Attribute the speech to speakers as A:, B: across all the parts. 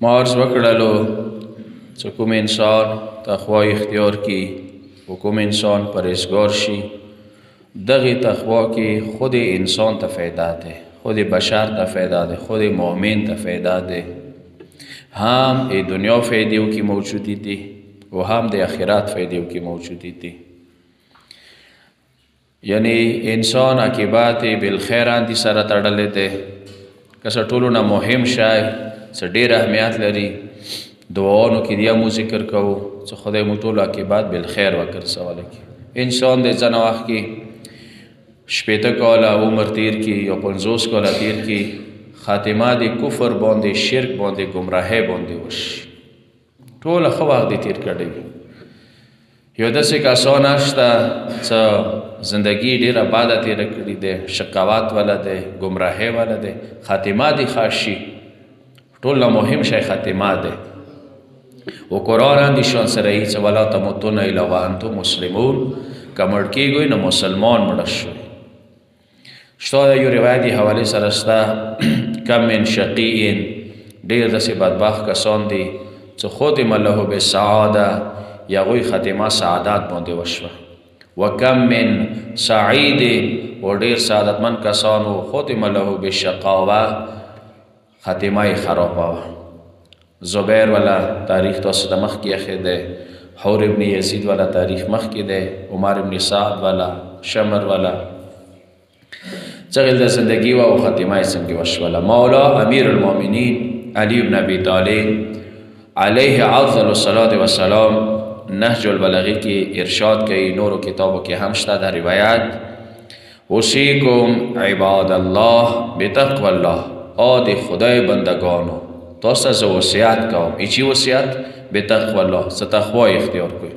A: ما عرض وکړلو چې کوم انسان تقوا اختیار کی او کوم انسان پرهیزګار شي دغه تقوا کې خود انسان ته فایده ده، خود بشر ته فایده ده، خود مؤمن ته فایده ده. هم ای دنیا فایده او کی موجودی دي و هم د آخرت فایده او کی موجودی دي. یعنی انسان عاقبت بالخیر اندی سره تړلې ده. که څه ټولو نه مهم شی څه ډېر اهمیت لري دعاونو کې بیا مو ذکر کوو چې خدای مو ټولو عاقبت بالخیر وګرځولی کړي. انسان د ځنه وخت کې 80 کاله عمر تیر کړي یا 50 کاله تیر کړي خاتمه د کفر باندې شرک باندې ګمراهۍ باندې وشي ټوله ښه وخت دې تیر کړی وي. یو داسې کسان شته چې زندگی ډېره باده تېره کړې ده، شقاوت والا ده، ګمراهۍ والا ده، خاتمه دې ښه شي. ټول نه مهم شی خاتمه ده. و قرآن اندیشان سره ای چې ولا تموتن الا وانتم مسلمون که مړ کېږئ نو مسلمان مړه شوئ. شته یو روایتي حوالې سره شته کم من شقی ډېر داسې بدبخت کسان دي چې ختم له بالسعاده یا هغوی خاتمه سعادت باندې وشوه. وکم من سعید و ډېر سعادتمند کسانو ختم له بالشقاوه خاتمه یې خرابه وه. زبیر والا تاریخ تاسو ته مخکې ایښی دی، حور ابن یزید والا تاریخ مخکې دی، عمر ابن سعد والا، شمر والا څنګه د زندگی و او خاتمه یې څنګه وشوله. مولا امیر المؤمنین علی بن ابي طالب علیه افضل الصلاة والسلام نهج البلاغه کې ارشاد کوي، نورو کتابو کې هم شته دا روایت. اوصیکم عباد الله بتقوى الله. د خدای بندگانو تاسو زه وصیت کوم. ایچی وصیت؟ بتقوى الله، څه تقوا اختیار کړئ.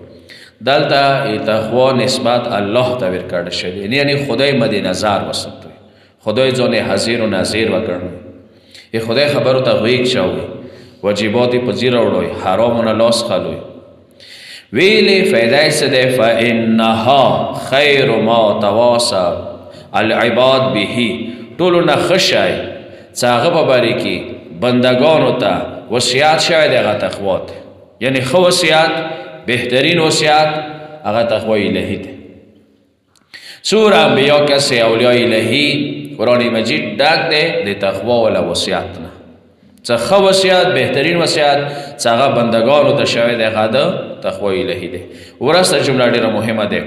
A: دلته تقوا نسبت الله ته ورکړل شوی، یعنی خدای مد نظر وساتئ، خدای ځان حاضر و ناظر وګڼئ، خدای خبرو ته غوږ شوئ، واجبات یې په ځیر وړئ، حرامونه لاس خلوئ. ویلی فایده څه دی؟ فانها خیر ما تواصى العباد به. ټولو نه ښه شی چې هغه په باره کې بندگانو ته وصیت شوی دی هغه تقوا دی. یعنی ښه وصیت، بهترین وصیت هغه تقوا الهی دی. سور انبیا کسی اولیاء الهی قرآن مجید ډک دی د تقوا والا وصیت نه. څه ښه وصیت، بهترین وصیت چې هغه بندگانو ته شوی دی هغه د تقوا الهی دی. وروسته جمله ډېره مهمه ده،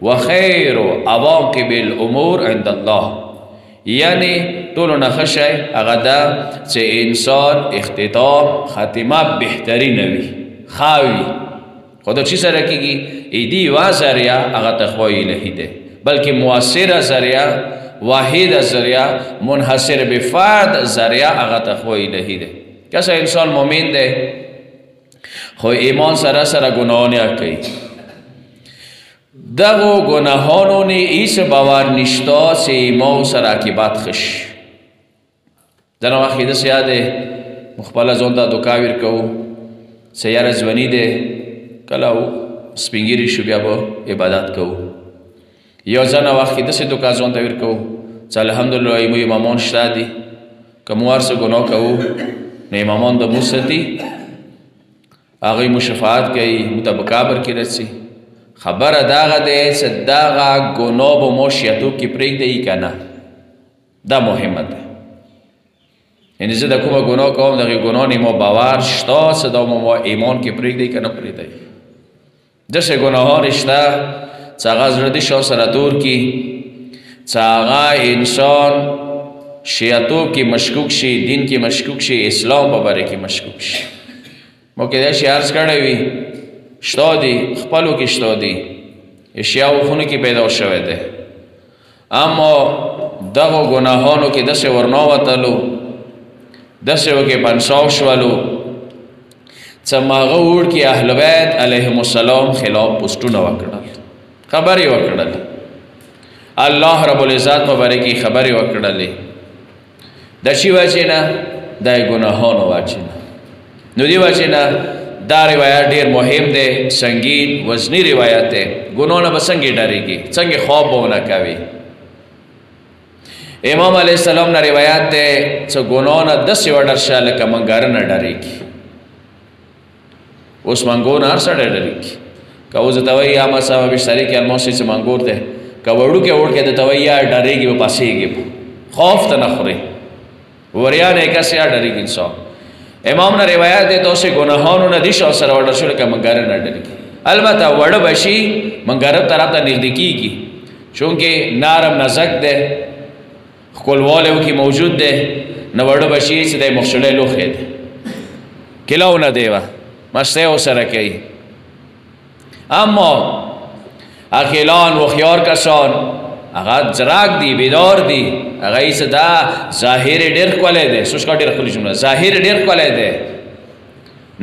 A: وخیر عواقب الامور عند الله. یعنی ټولو نه ښه شی هغه ده چې انسان اختتام خاتمه بهترینه وي، ښه وي. خو د چی سره کېږي؟ ایدي یوه ذریعه هغه تقوا الهی دی، بلکې مؤثره ذریعه، واحد ذریعه، منحصر به فرد ذریعه هغه تقوا الهی دی. که انسان مؤمن دی خو ایمان سره سره ګناهونه کوي، دغو گناهانو نه ایس باور نشتا چې ایمان سره عاقبت ښه شي. ځینې وخت یې داسې یاد دی خپله ځان ته دوکه ورکوو چې یاره ځواني دی کله سپین ږیري شو بیا به عبادت کوو. یا ځینې وخت کې داسې دوکه ځان ته ورکوو چې الحمدلله مو امامان شته دي، که مو هر څه ګناه کوو نو امامان د مو ساتي، هغوی مو شفاعت کوي، مو ته په قبر کې رسي. خبره دغه دی چې دغه ګناه به مو شیطوب کې پرېږدئ که نه، دا مهمه ده. یعنی زه د کومه ګناه کوم دغې ګناه نه ما باور شته چې دا مو ایمان کې پرېږدئ که نه پرېږدئ. داسې ګناهان شته چې هغه زړه د شا سره دور کړي، چې هغه انسان شیطوب کې مشکوک شي، دین کې مشکوک شي، اسلام په باره کې مشکوک شي. ما کېدای شي عرض کړی وي شته دي، خپلو کې شته دي، اشیاو خونو کې پیدا شوی دی، اما دغو ګناهانو کې داسې ورننوتلو، داسې وکې پنساو شولو چې هماغه وړ کې اهل بیت علیهم السلام خلاف پوسټونه وکړل، خبرې وکړل، الله رب العزت په باره کې خبرې وکړلې. د چی وجې نه؟ د ګناهانو وجې نه. نو دې وجې نه دا روایت ډېر مهم دی، سنگین وزنی روایت دی. ګناه نه به څنګه ډارېږي، څنګه خواب به ونه کوي. امام علیه السلام نه روایت دی چې ګناه نه داسې وډر شه لکه منګاره نه ډارېږي. اوس منګور هر سړی ډېرېږي که اوس ته وایي یا مسافه بشتري کې الموس چې منګور دی که وړوکی وړوکی ته ته وایي یا ډارېږي به پاسېږي خوف ته نه خوري وریا نه کس یا ډارېږي انسان امام نه روایت دی تاسې ګناهانو نه دي شو سره وړه شو لکه منګاره نه ډارېږي البته وړه به شي منګاره طرف ته نږدې کېږي چونکې نرم نزک دی ښکلوالی وکې موجود دی نه وړه به شي چې دی مخچلی لوښی دی کلاونه دی به مستی ورسره کوي اما عاقلان هوښیار کسان هغه ځراک دي بیدار دي هغه یې څه دا ظاهر یې ډېر ښکلی دی سوچ کا ډېر ښکلې جمله ظاهر یې ډېر ښکلی دی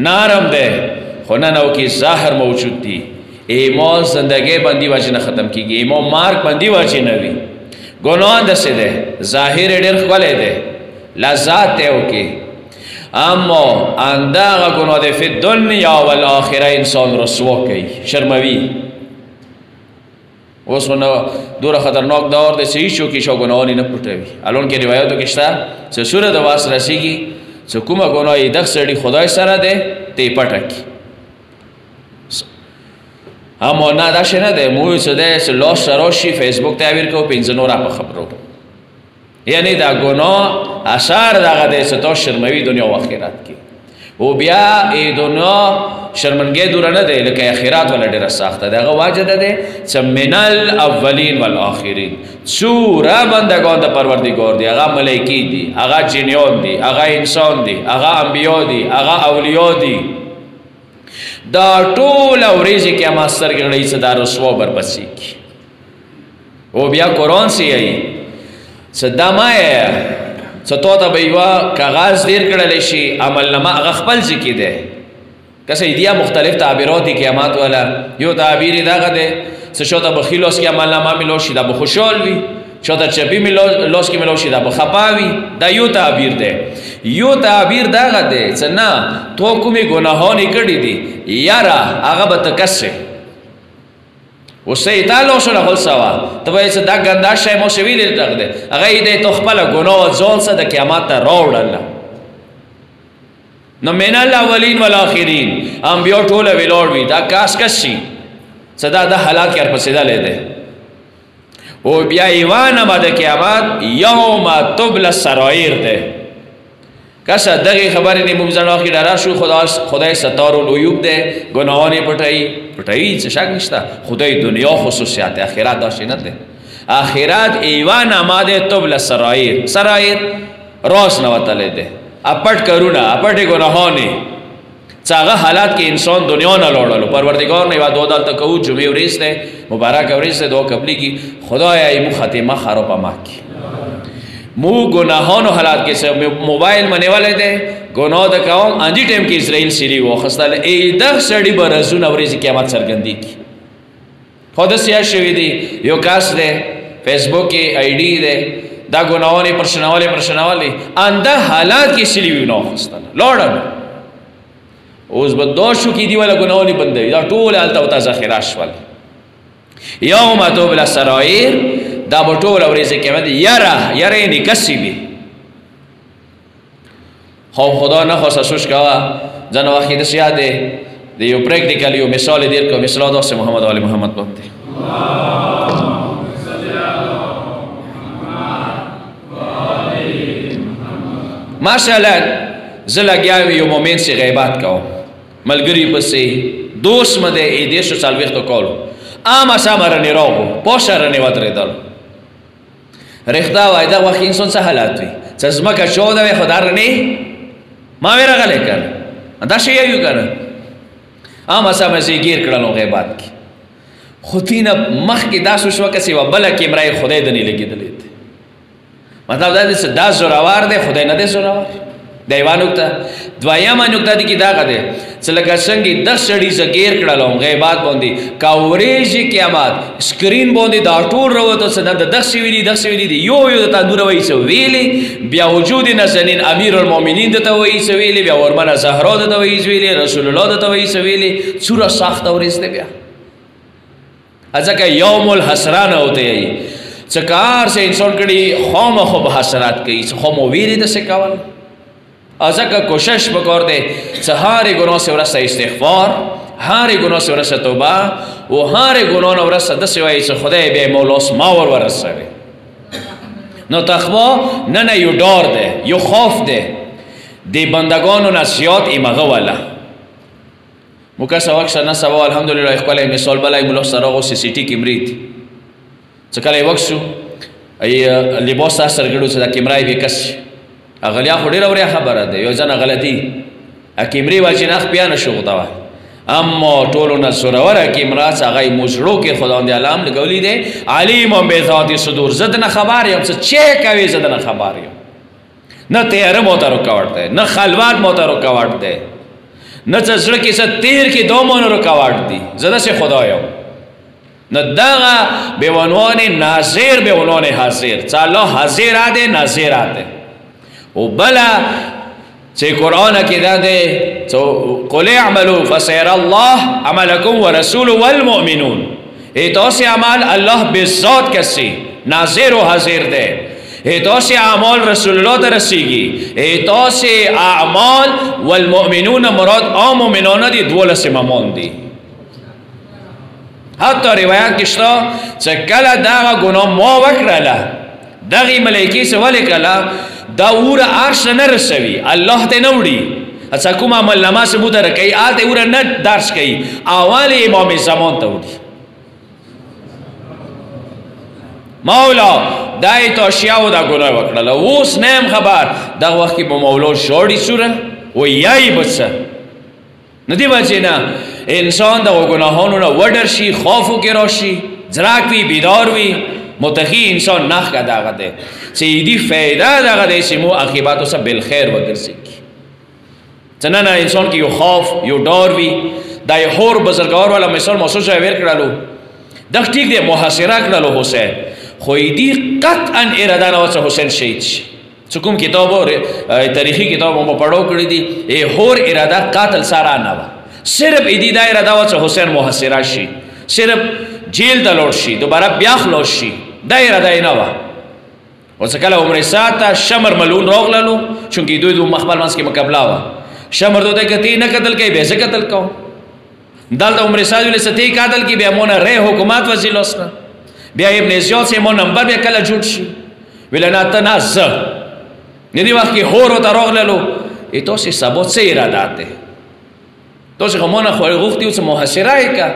A: نرم دی خو نن او کې ظاهر موجود دی ایمان زندگی بندی وجه نه ختم کېږي ایمان مارک بندی وجه نه وي ګناه داسې دی ظاهر یې ډېر ښکلی دی لذات دی وکې اما اندغه ګناه دی فی الدنیا والآخره انسان رسوا کوي شرموي اوس نو دوره خطرناک دور دی چې هیڅ څوک یې ګناهان نه پټوي الان کې روایاتو کې شته چې سوره د واس رسېږي چې کومه ګناه یې دغه سړي خدای سره دی ته یې پټه کړي اما نه داسې نه دی موږ څه دی چې لاس ته راشي فیسبوک ته ویر کوو پنځه نوره په خبرو یعنی دا ګناه اثر دغه دی چې تا شرموي دنیا و آخرت کې او بیا ای دنیا شرمنګې دوره نه دی لکه آخرت ولا ډېره سخته دی هغه وجه ده دی چې من الاولین والآخرین څوره بندگان د پروردګار دي هغه ملایکې دي هغه جنیان دي هغه انسان دي هغه انبیا دي هغه اولیا دي دا ټوله ورځې قیامت سترګې غړوي چې دا رسوا برپسېږي او بیا قرآن څه وایي چې دا ما څه تا ته به یوه کاغذ دیر کړلی شي عملنامه هغه خپل ځای کې دی که څه دیا مختلف تعبیرات دي قیامت والا یو تعبیر یې دغه دی چې شاته به ښي لاس کې عملنامه میلاو شي دا به خوشحال وي شاته چپي لاس کې میلاو شي دا به خفا وي دا یو تعبیر دی یو تعبیر دغه دی چې نه تو کومې ګناهانې کړي دي یاره هغه به ته کسې اوس یې تا لاسونه خپل سوه ته به یې چې دا ګنده شی مو شوي دی دغه دی هغه یې دی تو خپله ګناه ځان څه د قیامت ته راوړله نو من الاولین والآخرین انبیا ټوله ولاړ وي دا کس کس شي چې دا د حالات کې ورپسېدلی دی او بیا یوه نمه د قیامت یوم تبل السرایر دی کسه دغې خبرې نه موږ ځان کې ډاره شو خدای ستار العیوب دی ګناهان یې پټوي څه شک نشته خدای دنیا خصوصیات آخرت داسې نه دی آخرت یوه نمه دی تبل السرایر سرایر راز نه وتلی دی اپټ کارونه اپټې ګناهانې چې هغه حالات کې انسان دنیا نه لاړلو پروردګار نه یوه دعا دلته کوو جمعې ورځ دی مبارکه ورځ دی دعا قبلېږي خدایه یې مو خاتمه خرابه مه کړي مو ګناهانو حالات کې موبایل مې نیولی دی ګناه د کوم اندي ټایم کې اسرائیل سیري واخیستل دغه سړي به رزونه ورځې قیامت څرګندېږي خو داسې یا شوي دي یو کس دی فیسبوک کې آی ډي دی دا ګناهونه پرشنوالی انده حالات کې سلی وي واخیستل لاړل اوس به دا شو کې دي والا ګناهونه بندوي دا ټول هلته ورته ذخیره شول یوم تبل السرایر دا به ټوله ورځې قیامت یره یعنې کسې وي خو خدا نخواسته سوچ کوه ځینې وخت کې داسې یاد دی د یو پریکټیکل یو مثال یې دیر کړو مثال داسې محمد آل محمد باندې مثلا زه لګیا یم یو مومن سې غیبت کوم ملګري پسې دوست مې دی یې دېرشو څلوېښتو کالو عامه سمه رنې راغو پوشه رنې ودرېدل رښتا وایي دغه وخت انسان څه حالات وي چې ځمکه چوده وي خو دا رنې ما وی راغلی که نه دا شی یو که نه عامه سمه زه یې ګیر کړلو غیبت کې خو دې نه مخکې دا سوچ وکړه چې یوه بله کیمره یې خدای د نه لګېدلې دی مطلب دا دی چې دا زورور دی خدای نه دی زورور دا یوه نکته دویمه نکته دی کې دغه دی چې لکه څنګه دغه سړي زه ګیر کړلم غیبات باندې که ورېږي قیامت سکرین باندې دا ټول راوته چې دا دغسې ویلي دي یو درته نوره وایي څه ویلي بیا وجود نازنین امیر المؤمنین درته وایي څه ویلي بیا ورمنه زهرا درته وایي څه ویلي رسول الله درته وایي څه ویلي څومره سخته ورځ دی بیا ځکه یوم الحسرانه ورته وایي چې که هر څه انسان کړي خامخا به حسرات کوي څه خو مو ویرې داسې کول ازکه کوشش پکار دی چې هر ګناه سے ورسته استغفار، هر ګناه سے ورسته توبه او هر ګناه نه ورسته داسې وایي چې خدای بیا مولا ما ورسوي. نو تقوا نه یو ډار دی، یو خوف دی د بندگانو نه زیات ایمغه والا. مو که سواک نه سوا الحمدلله ښکلی مثال بلی ملا سراغ و CCT کیمرې دي چې کله یې وکسو لباس ته سرګړو چې دا کیمره یې بېکس شي اغلیا خو ډېره وړیا خبره ده، یو ځنه غلطي کیمرې وایي چې نخ بیا نه شو غوته اما ټولو نه زوروره کیمره چې هغه یې مزړو کې خداوند علام لګولی دی علیم بذات صدور. زه د نه خبر یم چې چی کوي، زه د نه خبر یم. نه تیاره مو ته رکاوټ دی، نه خلوت مو ته رکاوټ دی، نه چې زړه کې څه تیر کې دو مو نه رکاوټ دی. زه داسې خدا یم. نو دغه به عنوان ناظر به عنوان حاضر چې الله حاضر دی ناظر دی. او بله چې قرآن کې دا دی قل اعملوا فسيرى الله عملكم ورسوله والمؤمنون. تاسې عمل الله بذات کسی ناظر و حاضر دی، تاسې اعمال رسول الله ته رسیږي، تاسې اعمال والمؤمنون مراد عام مؤمنان دي، 12 امامان دي. حتی روایت کې شته چې کله دغه ګناه ما وکړله دغې ملایکې څه ولې کله دا اوره عرش نه رسوي، الله ته نه وړي. اچھا کوم عمل نما سے بوده رکی آلته اوره نه درس کوي، اول امام زمان ته وړي. مولا دای تا شیاو دا گناه وکړله، اوس نیم خبر دغه وخت کې به مولا ژاړي سوره و یای بڅه نه دی وجې نه انسان دغه ګناهانو نه وډر شي، خوف وکې راشي، ځراک وي، بیدار وي. متقی انسان نخ که دغه دی چې دی فایده دغه دی چې مو عاقبت اوسه بالخیر وګرځېږي. چې نه انسان کې یو خوف یو ډار وي. دا یو هور بزرګوار والا مثال مو څه ویر کړلو دغه ټیک دی محاصره کړلو حسین، خو دی قطعا اراده نه وه چې حسین شهید شي. چې کوم کتابو تاریخي کتابو مو پړو کړي دي هور اراده قاتل سره نه وه، صرف ایدی دا اراده وه چې حسین محاصره شي، صرف جیل ته لاړ شي، دوباره بیا خلاص شي. دا اراده یې نه وه. او چې کله عمر سات ته شمر ملعون راغللو چونکې دوی د خپل منځ کې مقابله وه، شمر دوی ته تی نه قتل کوي بیا زه قتل کوم. دلته عمر سات ویل چې تی قتل کړي بیا مو نه ری حکومت وزیر لاسنه، بیا ابن زیاد سے مو نمبر بیا کله جوړ شي. ویل نه ته نه زه نه دې وخت کې هور ورته راغللو. تاسې سبا څه ارادات دی؟ تاسې خو مونه غوښتي و چې محاصره یې که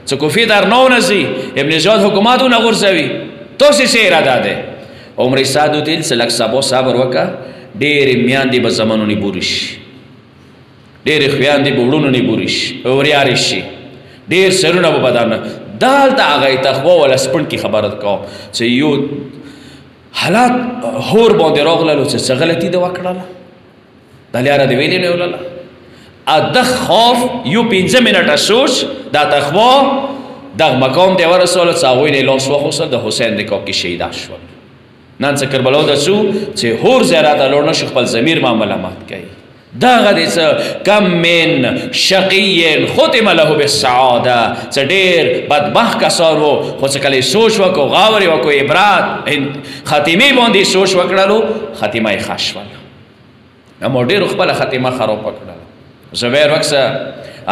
A: چې کوفې در نونځي ابن زیاد حکومت ونه غورځوي، تاسې څه اراده دی؟ عمر سعد وتیل چې لږ سبا صبر وکړه، ډېرې میندې به زمنو نیبورې شي، ډېرې خویندې به وړونو نیبورې شي، وریارې شي، ډېر سرونه به بدانه. دلته هغه تقوا ولا سپڼ کې خبره کوم چې یو حالات هور باندې راغللو چې څه غلطي ده وکړله، دا لیاره دې ویلې نه ولله. د خوف یو 15 منټه سوچ دا تقوا دغه مقام دی ورسوله چې هغوی نه لاس واخیستل د حسین د کاپ کې شهیده شول. نن چې کربلا ته ځو چې هور زیارت ته لاړ نه شو خپل ضمیر ما ملامت کوي. دغه دی چې کم من شقی ختم له بالسعاده، چې ډېر بدبخت کسان وو خو چې کله سوچ وکړو غور یې وکړو عبرت خاتمې باندې سوچ وکړلو خاتمه یې ښه شوله. اما ډېرو خپله خاتمه خراب وکړله. زبیر وکسه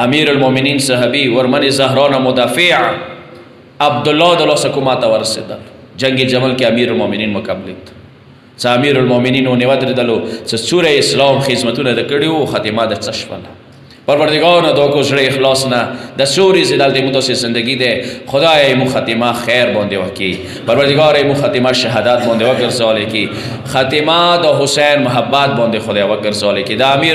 A: امیر المؤمنین صحابي ورمن زهران مدافع عبدالله د لاسه کومه ته ورسېدل. جنگ جمل کې امیر المؤمنین مقابله چې امیر المؤمنین ونیوه درېدلو چې سوره اسلام خدمتونه د کړي وو خاتمه د څه شوله. پروردگار نه دعا کو زړه اخلاص نه د سوري زدل د متوسط زندگی ده خدای مو خاتمه خیر باندې وکي، پروردگار مو خاتمه شهادت باندې وګرځولې کی، خاتمه د حسین محبت باندې خدای وګرځولې کی. د امیر